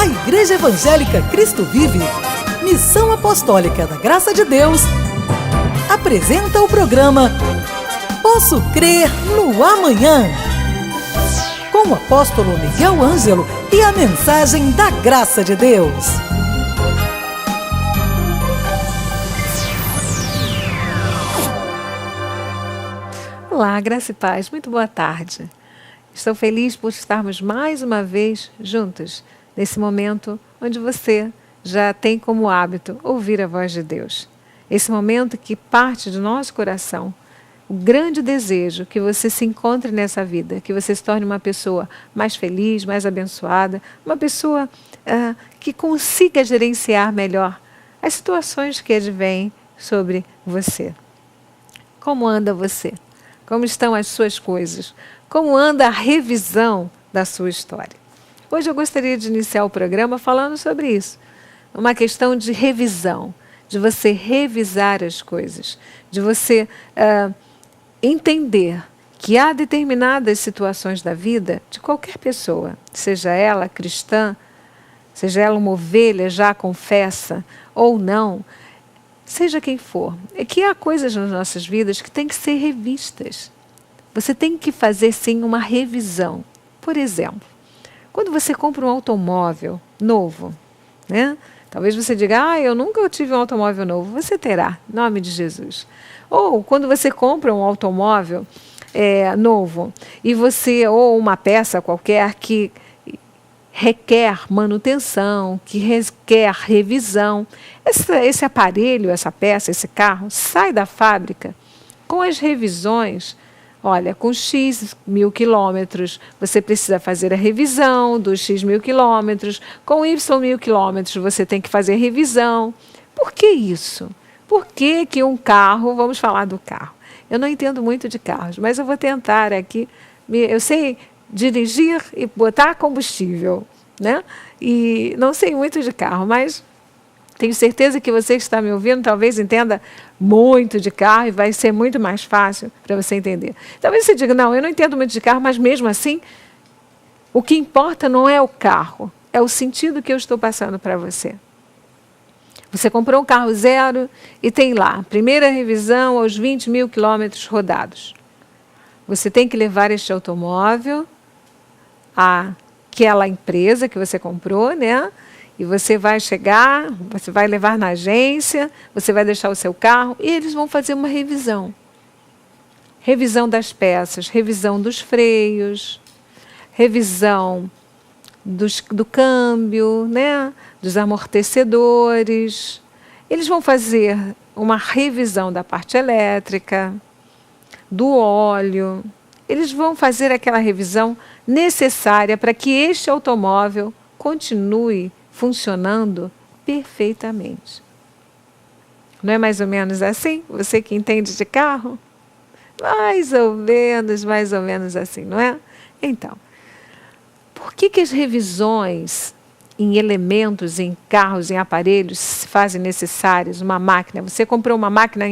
A Igreja Evangélica Cristo Vive, Missão Apostólica da Graça de Deus, apresenta o programa Posso Crer no Amanhã, com o apóstolo Miguel Ângelo e a mensagem da Graça de Deus. Olá, graça e paz, muito boa tarde. Estou feliz por estarmos mais uma vez juntos, nesse momento onde você já tem como hábito ouvir a voz de Deus. Esse momento que parte do nosso coração, o grande desejo que você se encontre nessa vida, que você se torne uma pessoa mais feliz, mais abençoada, uma pessoa que consiga gerenciar melhor as situações que advêm sobre você. Como anda você? Como estão as suas coisas? Como anda a revisão da sua história? Hoje eu gostaria de iniciar o programa falando sobre isso. Uma questão de revisão, de você revisar as coisas, de você entender que há determinadas situações da vida de qualquer pessoa, seja ela cristã, seja ela uma ovelha já confessa ou não, seja quem for, é que há coisas nas nossas vidas que têm que ser revistas. Você tem que fazer, sim, uma revisão. Por exemplo, quando você compra um automóvel novo, né? Talvez você diga, eu nunca tive um automóvel novo. Você terá, em nome de Jesus. Ou quando você compra um automóvel novo, e ou uma peça qualquer que requer manutenção, que requer revisão. Esse aparelho, essa peça, esse carro, sai da fábrica com as revisões. Olha, com X mil quilômetros, você precisa fazer a revisão dos X mil quilômetros. Com Y mil quilômetros, você tem que fazer revisão. Por que isso? Por que um carro, vamos falar do carro. Eu não entendo muito de carros, mas eu vou tentar aqui, eu sei dirigir e botar combustível, né? E não sei muito de carro, mas tenho certeza que você que está me ouvindo talvez entenda muito de carro e vai ser muito mais fácil para você entender. Talvez você diga, não, eu não entendo muito de carro, mas mesmo assim, o que importa não é o carro, é o sentido que eu estou passando para você. Você comprou um carro zero e tem lá, primeira revisão aos 20 mil quilômetros rodados. Você tem que levar este automóvel àquela empresa que você comprou, né? E você vai chegar, você vai levar na agência, você vai deixar o seu carro e eles vão fazer uma revisão. Revisão das peças, revisão dos freios, revisão do câmbio, né? Dos amortecedores. Eles vão fazer uma revisão da parte elétrica, do óleo. Eles vão fazer aquela revisão necessária para que este automóvel continue funcionando perfeitamente. Não é mais ou menos assim? Você que entende de carro? Mais ou menos assim, não é? Então, por que as revisões em elementos, em carros, em aparelhos se fazem necessárias? Uma máquina, você comprou uma máquina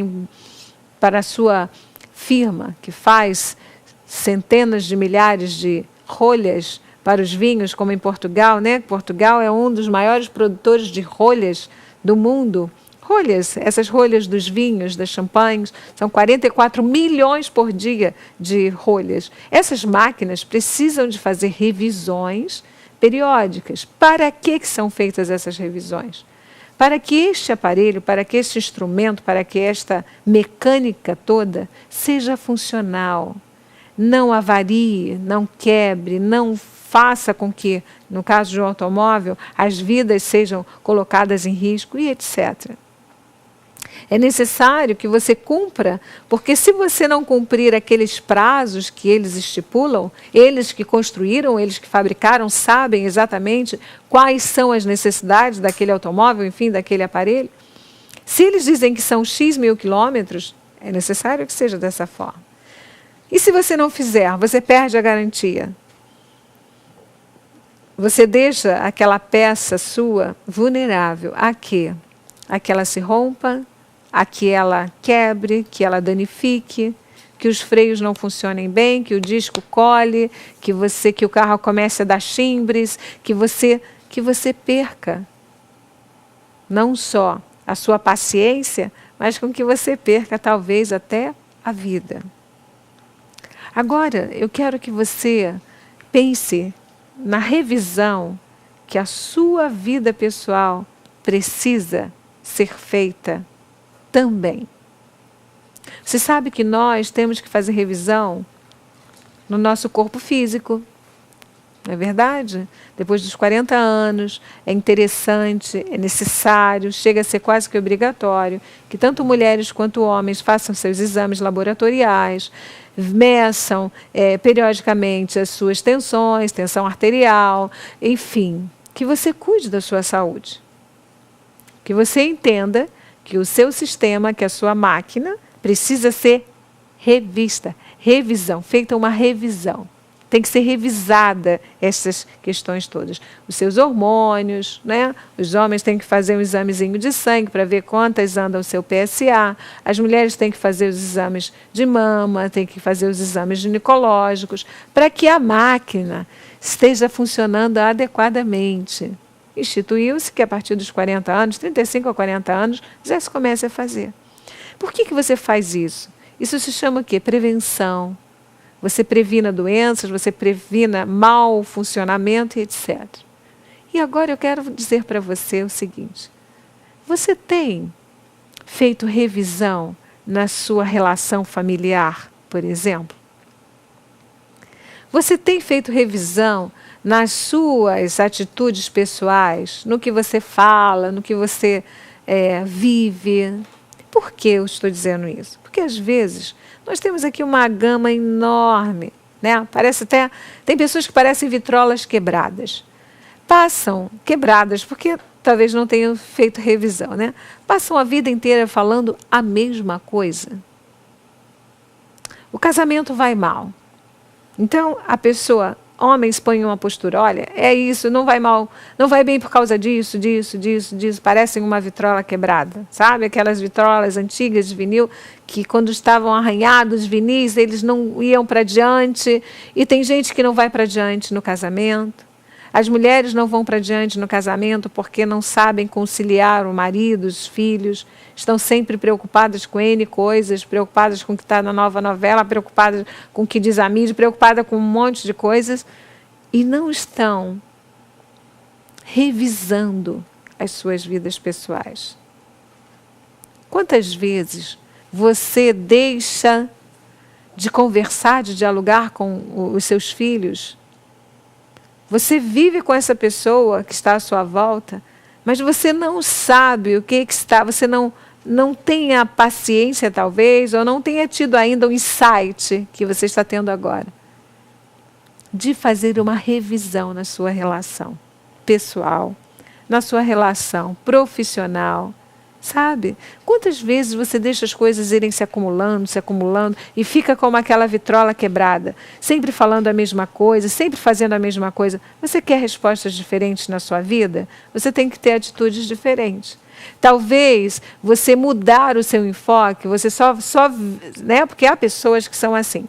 para a sua firma que faz centenas de milhares de rolhas para os vinhos, como em Portugal, né? Portugal é um dos maiores produtores de rolhas do mundo. Rolhas, essas rolhas dos vinhos, das champanhes, são 44 milhões por dia de rolhas. Essas máquinas precisam de fazer revisões periódicas. Para que são feitas essas revisões? Para que este aparelho, para que este instrumento, para que esta mecânica toda seja funcional, não avarie, não quebre, não faça com que, no caso de um automóvel, as vidas sejam colocadas em risco e etc. É necessário que você cumpra, porque se você não cumprir aqueles prazos que eles estipulam, eles que construíram, eles que fabricaram, sabem exatamente quais são as necessidades daquele automóvel, enfim, daquele aparelho. Se eles dizem que são X mil quilômetros, é necessário que seja dessa forma. E se você não fizer, você perde a garantia. Você deixa aquela peça sua vulnerável a quê? A que ela se rompa, a que ela quebre, que ela danifique, que os freios não funcionem bem, que o disco cole, que o carro comece a dar chimbres, que que você perca não só a sua paciência, mas com que você perca talvez até a vida. Agora, eu quero que você pense na revisão que a sua vida pessoal precisa ser feita também. Você sabe que nós temos que fazer revisão no nosso corpo físico, não é verdade? Depois dos 40 anos, é interessante, é necessário, chega a ser quase que obrigatório, que tanto mulheres quanto homens façam seus exames laboratoriais, meçam periodicamente as suas tensões, tensão arterial, enfim, que você cuide da sua saúde. Que você entenda que o seu sistema, que a sua máquina, precisa ser revista, revisão, feita uma revisão. Tem que ser revisada essas questões todas. Os seus hormônios, né? Os homens têm que fazer um examezinho de sangue para ver quantas anda o seu PSA. As mulheres têm que fazer os exames de mama, têm que fazer os exames ginecológicos, para que a máquina esteja funcionando adequadamente. Instituiu-se que a partir dos 40 anos, 35 a 40 anos, já se comece a fazer. Por que você faz isso? Isso se chama o quê? Prevenção. Você previna doenças, você previna mau funcionamento e etc. E agora eu quero dizer para você o seguinte. Você tem feito revisão na sua relação familiar, por exemplo? Você tem feito revisão nas suas atitudes pessoais, no que você fala, no que você vive? Por que eu estou dizendo isso? Porque às vezes nós temos aqui uma gama enorme, né? Parece até, tem pessoas que parecem vitrolas quebradas. Passam quebradas porque talvez não tenham feito revisão, né? Passam a vida inteira falando a mesma coisa. O casamento vai mal. Então a pessoa, homens põem uma postura, olha, é isso, não vai mal, não vai bem por causa disso, parecem uma vitrola quebrada, sabe? Aquelas vitrolas antigas de vinil, que quando estavam arranhados, vinis, eles não iam para diante, e tem gente que não vai para diante no casamento. As mulheres não vão para diante no casamento porque não sabem conciliar o marido, os filhos, estão sempre preocupadas com N coisas, preocupadas com o que está na nova novela, preocupadas com o que diz a mídia, preocupadas com um monte de coisas, e não estão revisando as suas vidas pessoais. Quantas vezes você deixa de conversar, de dialogar com os seus filhos? Você vive com essa pessoa que está à sua volta, mas você não sabe o que está, você não tem a paciência talvez, ou não tenha tido ainda o insight que você está tendo agora, de fazer uma revisão na sua relação pessoal, na sua relação profissional. Sabe? Quantas vezes você deixa as coisas irem se acumulando e fica como aquela vitrola quebrada, sempre falando a mesma coisa, sempre fazendo a mesma coisa. Você quer respostas diferentes na sua vida? Você tem que ter atitudes diferentes. Talvez você mudar o seu enfoque, você né? Porque há pessoas que são assim,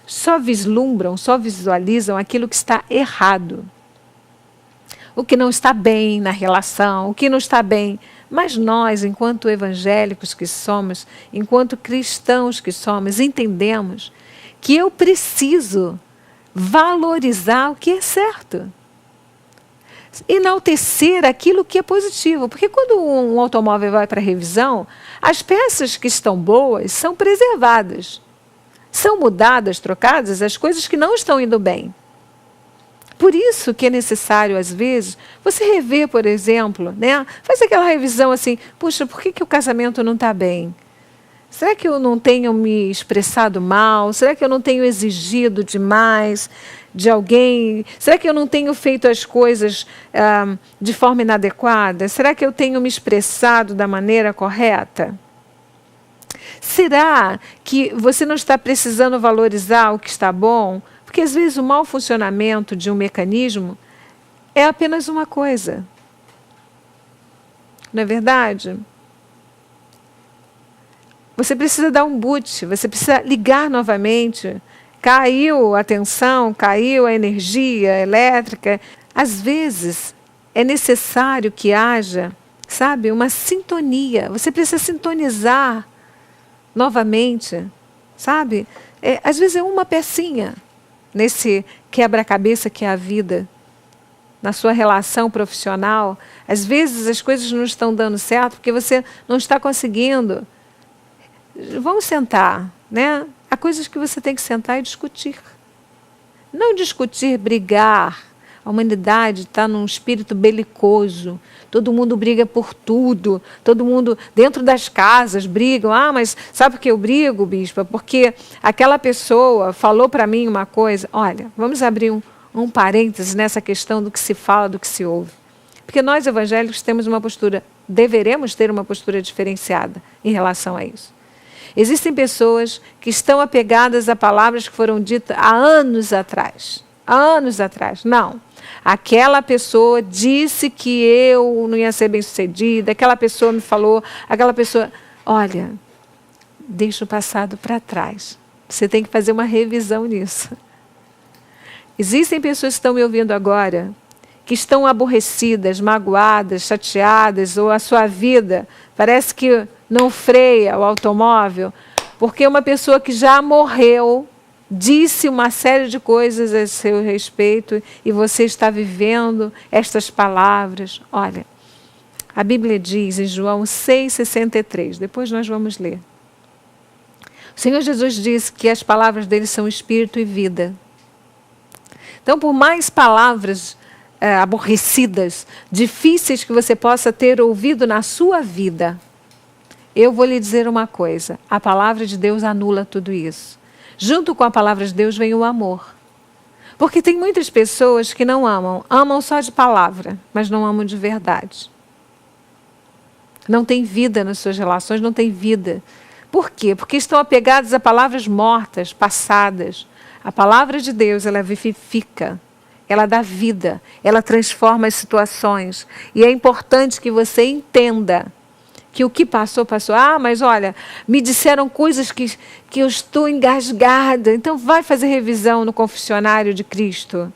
só vislumbram, só visualizam aquilo que está errado. O que não está bem na relação, o que não está bem. Mas nós, enquanto evangélicos que somos, enquanto cristãos que somos, entendemos que eu preciso valorizar o que é certo. Enaltecer aquilo que é positivo. Porque quando um automóvel vai para revisão, as peças que estão boas são preservadas. São mudadas, trocadas, as coisas que não estão indo bem. Por isso que é necessário, às vezes, você rever, por exemplo, né? Faz aquela revisão assim, puxa, por que o casamento não está bem? Será que eu não tenho me expressado mal? Será que eu não tenho exigido demais de alguém? Será que eu não tenho feito as coisas de forma inadequada? Será que eu tenho me expressado da maneira correta? Será que você não está precisando valorizar o que está bom? Porque às vezes o mau funcionamento de um mecanismo é apenas uma coisa. Não é verdade? Você precisa dar um boot, você precisa ligar novamente. Caiu a tensão, caiu a energia elétrica. Às vezes, é necessário que haja, sabe, uma sintonia. Você precisa sintonizar novamente, sabe? Às vezes é uma pecinha nesse quebra-cabeça que é a vida. Na sua relação profissional, às vezes as coisas não estão dando certo porque você não está conseguindo. Vamos sentar, né? Há coisas que você tem que sentar e discutir. Não discutir, brigar. A humanidade está num espírito belicoso. Todo mundo briga por tudo. Todo mundo, dentro das casas, brigam. Ah, mas sabe por que eu brigo, bispa? Porque aquela pessoa falou para mim uma coisa. Olha, vamos abrir um parêntese nessa questão do que se fala, do que se ouve. Porque nós evangélicos temos uma postura, deveremos ter uma postura diferenciada em relação a isso. Existem pessoas que estão apegadas a palavras que foram ditas há anos atrás. Anos atrás. Não. Aquela pessoa disse que eu não ia ser bem-sucedida, aquela pessoa me falou, aquela pessoa... Olha, deixa o passado para trás. Você tem que fazer uma revisão nisso. Existem pessoas que estão me ouvindo agora, que estão aborrecidas, magoadas, chateadas, ou a sua vida parece que não freia o automóvel, porque uma pessoa que já morreu disse uma série de coisas a seu respeito e você está vivendo estas palavras. Olha, a Bíblia diz em João 6,63, depois nós vamos ler. O Senhor Jesus disse que as palavras dele são espírito e vida. Então, por mais palavras aborrecidas, difíceis que você possa ter ouvido na sua vida, eu vou lhe dizer uma coisa, a palavra de Deus anula tudo isso. Junto com a palavra de Deus vem o amor. Porque tem muitas pessoas que não amam, amam só de palavra, mas não amam de verdade. Não tem vida nas suas relações, não tem vida. Por quê? Porque estão apegados a palavras mortas, passadas. A palavra de Deus, ela vivifica, ela dá vida, ela transforma as situações. E é importante que você entenda que o que passou, passou. Ah, mas olha, me disseram coisas que eu estou engasgada. Então vai fazer revisão no confessionário de Cristo.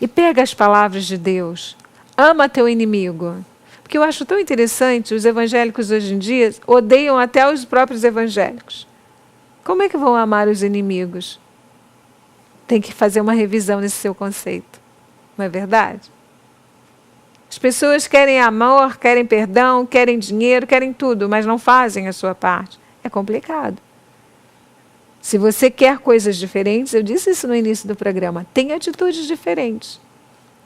E pega as palavras de Deus. Ama teu inimigo. Porque eu acho tão interessante, os evangélicos hoje em dia odeiam até os próprios evangélicos. Como é que vão amar os inimigos? Tem que fazer uma revisão nesse seu conceito. Não é verdade? As pessoas querem amor, querem perdão, querem dinheiro, querem tudo, mas não fazem a sua parte. É complicado. Se você quer coisas diferentes, eu disse isso no início do programa, tem atitudes diferentes.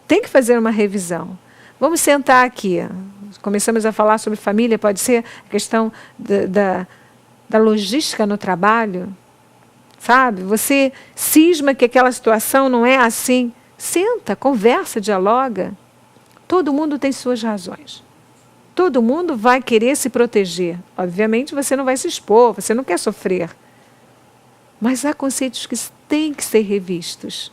Tem que fazer uma revisão. Vamos sentar aqui. Começamos a falar sobre família, pode ser a questão da logística no trabalho. Sabe? Você cisma que aquela situação não é assim. Senta, conversa, dialoga. Todo mundo tem suas razões. Todo mundo vai querer se proteger. Obviamente você não vai se expor, você não quer sofrer. Mas há conceitos que têm que ser revistos.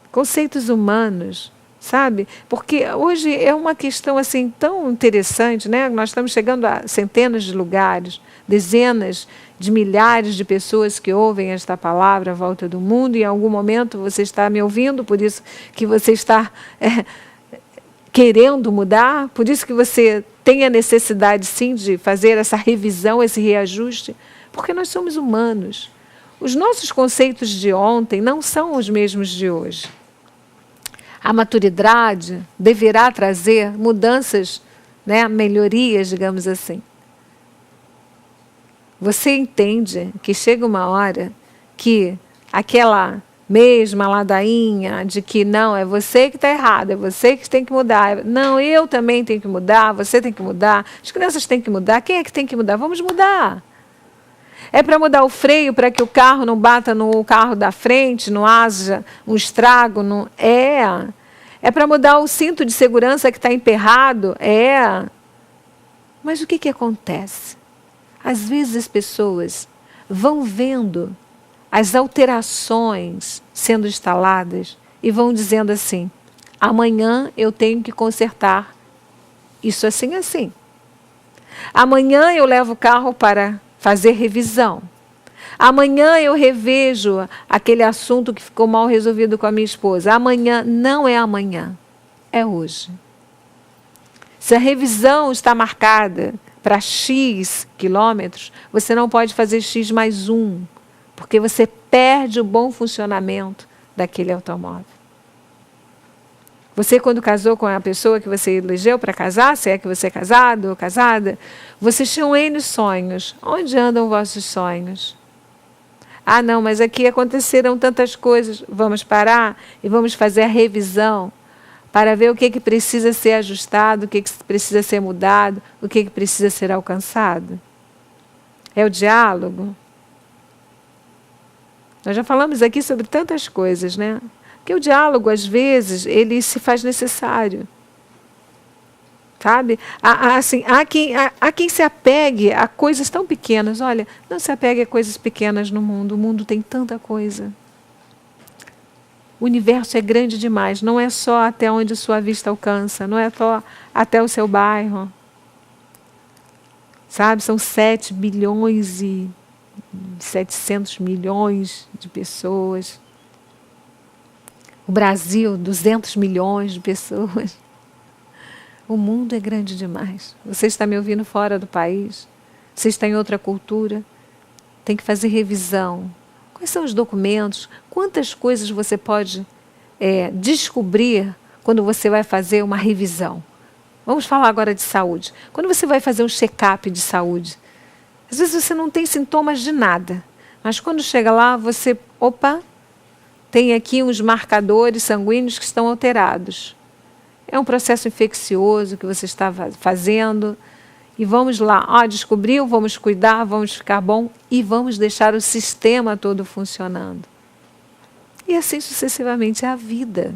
Conceitos humanos, sabe? Porque hoje é uma questão assim tão interessante, né? Nós estamos chegando a centenas de lugares, dezenas de milhares de pessoas que ouvem esta palavra à volta do mundo, e em algum momento você está me ouvindo, por isso que você está querendo mudar, por isso que você tem a necessidade sim de fazer essa revisão, esse reajuste, porque nós somos humanos. Os nossos conceitos de ontem não são os mesmos de hoje. A maturidade deverá trazer mudanças, né, melhorias, digamos assim. Você entende que chega uma hora que aquela mesma ladainha de que não, é você que está errado, é você que tem que mudar. Não, eu também tenho que mudar, você tem que mudar, as crianças têm que mudar, quem é que tem que mudar? Vamos mudar. É para mudar o freio, para que o carro não bata no carro da frente, não haja um estrago. Não é para mudar o cinto de segurança que está emperrado. Mas o que acontece? Às vezes as pessoas vão vendo as alterações sendo instaladas e vão dizendo assim, amanhã eu tenho que consertar isso assim, assim. Amanhã eu levo o carro para fazer revisão. Amanhã eu revejo aquele assunto que ficou mal resolvido com a minha esposa. Amanhã não é amanhã. é hoje. Se a revisão está marcada para X quilômetros, você não pode fazer X mais 1, porque você perde o bom funcionamento daquele automóvel. Você, quando casou com a pessoa que você elegeu para casar, se é que você é casado ou casada, vocês tinham N sonhos. Onde andam vossos sonhos? Ah, não, mas aqui aconteceram tantas coisas. Vamos parar e vamos fazer a revisão para ver o que precisa ser ajustado, o que precisa ser mudado, o que precisa ser alcançado. É o diálogo. Nós já falamos aqui sobre tantas coisas, né? Porque o diálogo, às vezes, ele se faz necessário. Sabe? Há quem se apegue a coisas tão pequenas. Olha, não se apegue a coisas pequenas no mundo. O mundo tem tanta coisa. O universo é grande demais. Não é só até onde sua vista alcança. Não é só até o seu bairro. Sabe? São 7 bilhões e 700 milhões de pessoas. O Brasil, 200 milhões de pessoas. O mundo é grande demais. Você está me ouvindo fora do país? Você está em outra cultura? Tem que fazer revisão. Quais são os documentos? Quantas coisas você pode descobrir quando você vai fazer uma revisão? Vamos falar agora de saúde. Quando você vai fazer um check-up de saúde, às vezes você não tem sintomas de nada. Mas quando chega lá, você... Opa! Tem aqui uns marcadores sanguíneos que estão alterados. É um processo infeccioso que você está fazendo. E vamos lá, descobriu, vamos cuidar, vamos ficar bom e vamos deixar o sistema todo funcionando. E assim sucessivamente é a vida.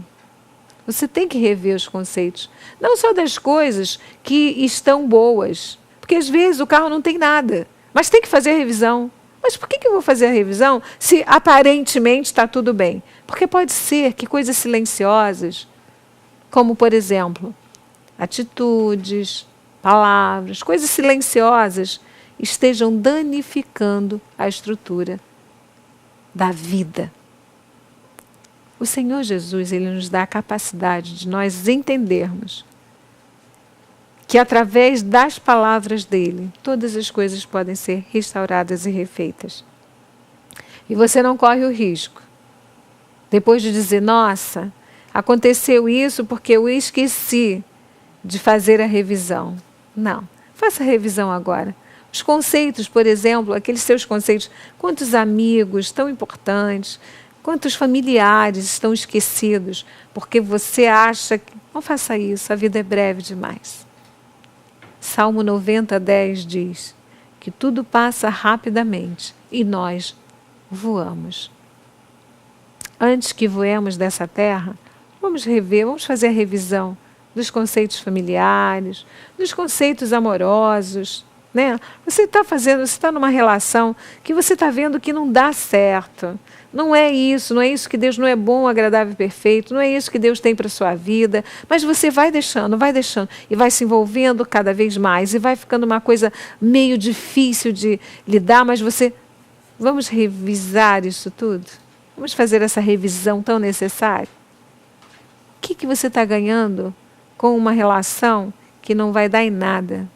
Você tem que rever os conceitos. Não só das coisas que estão boas. Porque às vezes o carro não tem nada, mas tem que fazer a revisão. Mas por que eu vou fazer a revisão se aparentemente está tudo bem? Porque pode ser que coisas silenciosas, como por exemplo, atitudes, palavras, coisas silenciosas, estejam danificando a estrutura da vida. O Senhor Jesus, Ele nos dá a capacidade de nós entendermos que através das palavras dele, todas as coisas podem ser restauradas e refeitas. E você não corre o risco, depois de dizer, nossa, aconteceu isso porque eu esqueci de fazer a revisão. Não, faça a revisão agora. Os conceitos, por exemplo, aqueles seus conceitos, quantos amigos tão importantes, quantos familiares estão esquecidos, porque você acha que não faça isso, a vida é breve demais. Salmo 90:10 diz que tudo passa rapidamente e nós voamos. Antes que voemos dessa terra, vamos rever, vamos fazer a revisão dos conceitos familiares, dos conceitos amorosos, né? Você está numa relação que você está vendo que não dá certo. Não é isso que Deus não é bom, agradável e perfeito, não é isso que Deus tem para a sua vida, mas você vai deixando, e vai se envolvendo cada vez mais, e vai ficando uma coisa meio difícil de lidar, mas vamos revisar isso tudo? Vamos fazer essa revisão tão necessária? O que você está ganhando com uma relação que não vai dar em nada?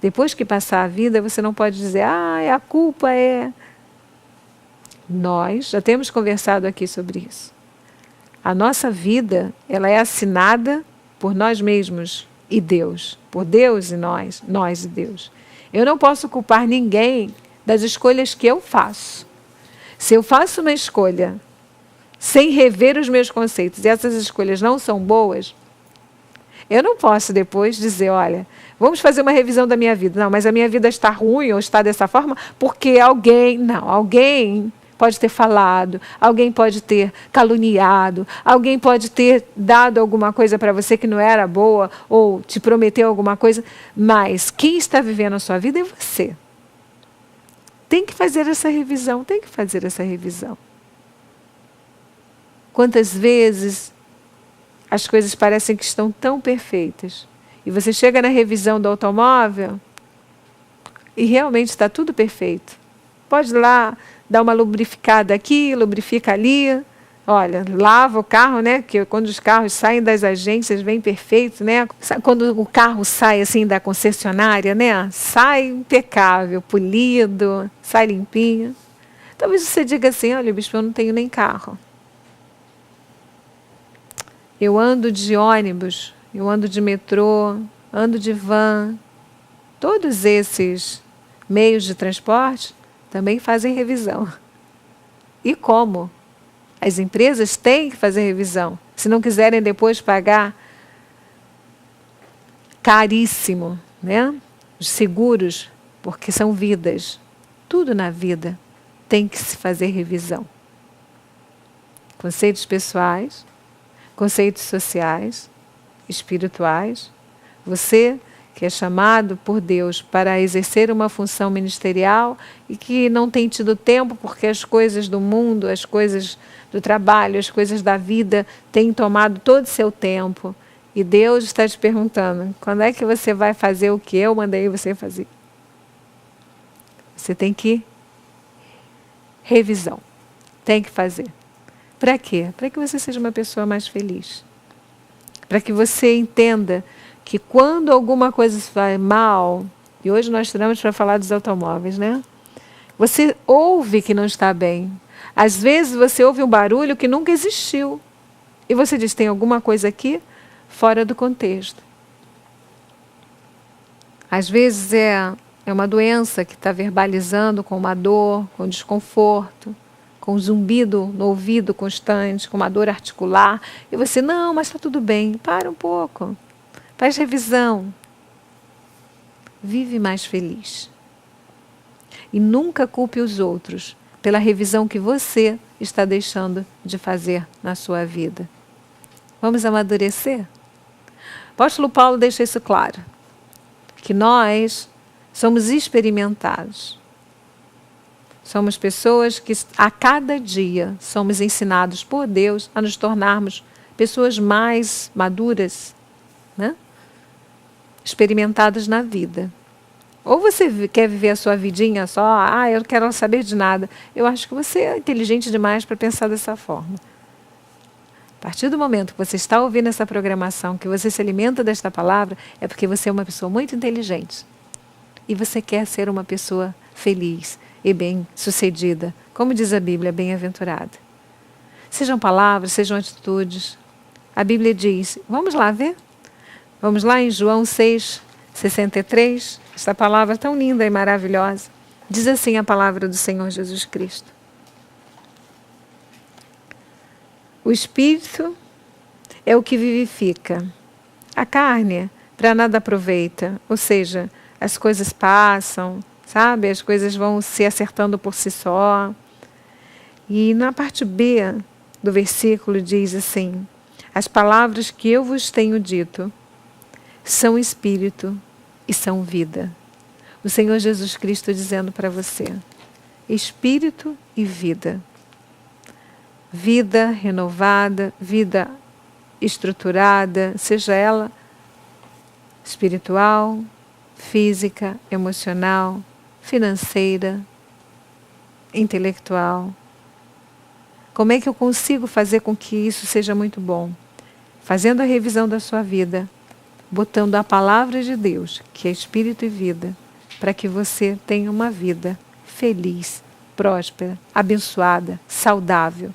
Depois que passar a vida, você não pode dizer, a culpa é... Nós já temos conversado aqui sobre isso. A nossa vida, ela é assinada por nós mesmos e Deus. Por Deus e nós e Deus. Eu não posso culpar ninguém das escolhas que eu faço. Se eu faço uma escolha sem rever os meus conceitos e essas escolhas não são boas, eu não posso depois dizer, olha, vamos fazer uma revisão da minha vida. Não, mas a minha vida está ruim ou está dessa forma porque alguém pode ter falado, alguém pode ter caluniado, alguém pode ter dado alguma coisa para você que não era boa ou te prometeu alguma coisa, mas quem está vivendo a sua vida é você. Tem que fazer essa revisão, Quantas vezes as coisas parecem que estão tão perfeitas e você chega na revisão do automóvel e realmente está tudo perfeito. Pode ir lá dar uma lubrificada aqui, lubrifica ali, Olha, lava o carro, né? Que quando os carros saem das agências, vem perfeitos, né? Quando o carro sai assim da concessionária, né? Sai impecável, polido, sai limpinho. Talvez você diga assim, olha, bispo, eu não tenho nem carro. Eu ando de ônibus, eu ando de metrô, ando de van. Todos esses meios de transporte também fazem revisão. E como? As empresas têm que fazer revisão. Se não quiserem depois pagar caríssimo, né? Os seguros, porque são vidas. Tudo na vida tem que se fazer revisão. Conceitos pessoais, conceitos sociais, espirituais. Você que é chamado por Deus para exercer uma função ministerial e que não tem tido tempo porque as coisas do mundo, as coisas do trabalho, as coisas da vida têm tomado todo o seu tempo. E Deus está te perguntando, quando é que você vai fazer o que eu mandei você fazer? Você tem que revisão. Tem que fazer. Para quê? Para que você seja uma pessoa mais feliz. Para que você entenda que quando alguma coisa vai mal, e hoje nós estamos para falar dos automóveis, né? Você ouve que não está bem. Às vezes você ouve um barulho que nunca existiu. E você diz, tem alguma coisa aqui fora do contexto. Às vezes é uma doença que está verbalizando com uma dor, com desconforto, com um zumbido no ouvido constante, com uma dor articular. E você, não, mas está tudo bem. Para um pouco. Faz revisão. Vive mais feliz. E nunca culpe os outros pela revisão que você está deixando de fazer na sua vida. Vamos amadurecer? O apóstolo Paulo deixa isso claro. Que nós somos experimentados. Somos pessoas que a cada dia somos ensinados por Deus a nos tornarmos pessoas mais maduras, né? Experimentadas na vida. Ou você quer viver a sua vidinha só, eu não quero saber de nada. Eu acho que você é inteligente demais para pensar dessa forma. A partir do momento que você está ouvindo essa programação, que você se alimenta desta palavra, é porque você é uma pessoa muito inteligente. E você quer ser uma pessoa feliz e bem-sucedida. Como diz a Bíblia, bem-aventurada. Sejam palavras, sejam atitudes. A Bíblia diz, vamos lá ver? Vamos lá em João 6:63, essa palavra tão linda e maravilhosa. Diz assim a palavra do Senhor Jesus Cristo. O Espírito é o que vivifica. A carne para nada aproveita. Ou seja, as coisas passam, sabe? As coisas vão se acertando por si só. E na parte B do versículo diz assim, as palavras que eu vos tenho dito são espírito e são vida. O Senhor Jesus Cristo dizendo para você, espírito e vida. Vida renovada, vida estruturada, seja ela espiritual, física, emocional, financeira, intelectual. Como é que eu consigo fazer com que isso seja muito bom? Fazendo a revisão da sua vida, botando a palavra de Deus, que é espírito e vida, para que você tenha uma vida feliz, próspera, abençoada, saudável.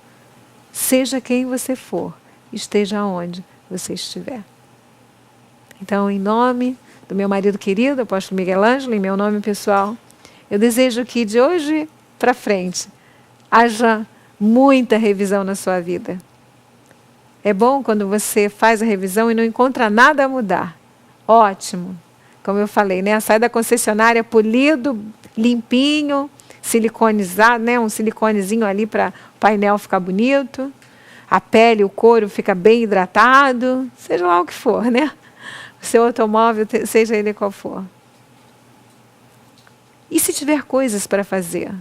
Seja quem você for, esteja onde você estiver. Então, em nome do meu marido querido, apóstolo Miguel Ângelo, em meu nome pessoal, eu desejo que de hoje para frente haja muita revisão na sua vida. É bom quando você faz a revisão e não encontra nada a mudar. Ótimo. Como eu falei, né? Sai da concessionária polido, limpinho, siliconizado, né? Um siliconezinho ali para o painel ficar bonito. A pele, o couro fica bem hidratado. Seja lá o que for, né? O seu automóvel, seja ele qual for. E se tiver coisas para fazer?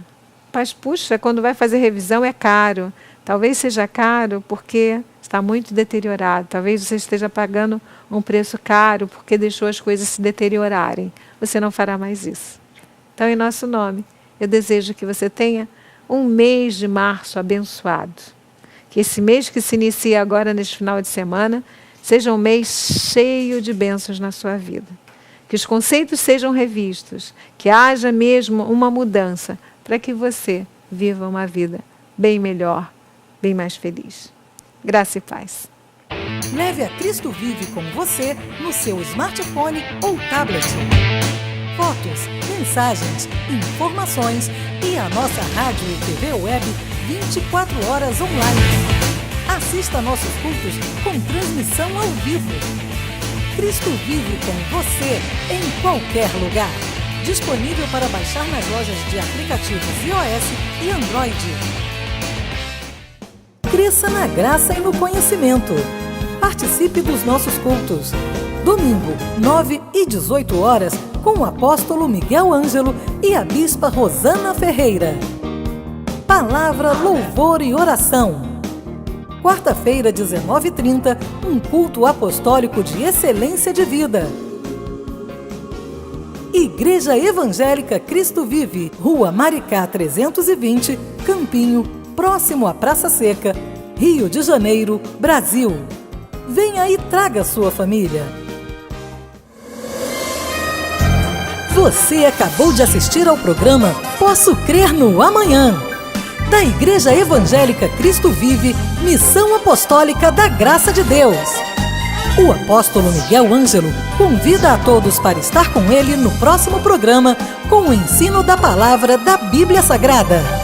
Mas, puxa, quando vai fazer revisão é caro. Talvez seja caro porque está muito deteriorado. Talvez você esteja pagando um preço caro porque deixou as coisas se deteriorarem. Você não fará mais isso. Então, em nosso nome, eu desejo que você tenha um mês de março abençoado. Que esse mês que se inicia agora neste final de semana seja um mês cheio de bênçãos na sua vida. Que os conceitos sejam revistos, que haja mesmo uma mudança para que você viva uma vida bem melhor, bem mais feliz. Graça e paz. Leve a Cristo Vive com você no seu smartphone ou tablet. Fotos, mensagens, informações e a nossa rádio e TV web 24 horas online. Assista nossos cultos com transmissão ao vivo. Cristo Vive com você em qualquer lugar. Disponível para baixar nas lojas de aplicativos iOS e Android. Cresça na graça e no conhecimento. Participe dos nossos cultos. Domingo, 9 e 18 horas, com o apóstolo Miguel Ângelo e a bispa Rosana Ferreira. Palavra, louvor e oração. Quarta-feira, 19h30, um culto apostólico de excelência de vida. Igreja Evangélica Cristo Vive, Rua Maricá 320, Campinho, próximo à Praça Seca, Rio de Janeiro, Brasil. Venha e traga sua família. Você acabou de assistir ao programa Posso Crer no Amanhã, da Igreja Evangélica Cristo Vive, Missão Apostólica da Graça de Deus. O apóstolo Miguel Ângelo convida a todos para estar com ele no próximo programa com o ensino da palavra da Bíblia Sagrada.